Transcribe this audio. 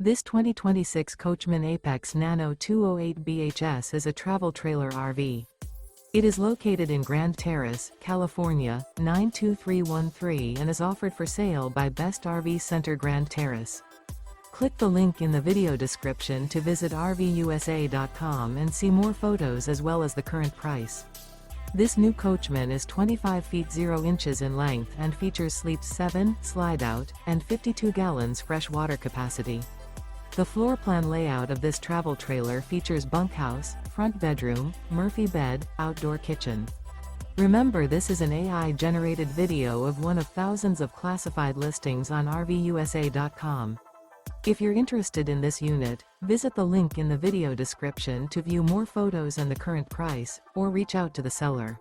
This 2026 Coachmen Apex Nano 208 BHS is a travel trailer RV. It is located in Grand Terrace, California, 92313 and is offered for sale by Best RV Center Grand Terrace. Click the link in the video description to visit RVUSA.com and see more photos as well as the current price. This new Coachmen is 25 feet 0 inches in length and features sleeps 7, Slideout, and 52 gallons fresh water capacity. The floor plan layout of this travel trailer features bunkhouse, front bedroom, Murphy bed, outdoor kitchen. Remember, this is an AI-generated video of one of thousands of classified listings on RVUSA.com. If you're interested in this unit, visit the link in the video description to view more photos and the current price, or reach out to the seller.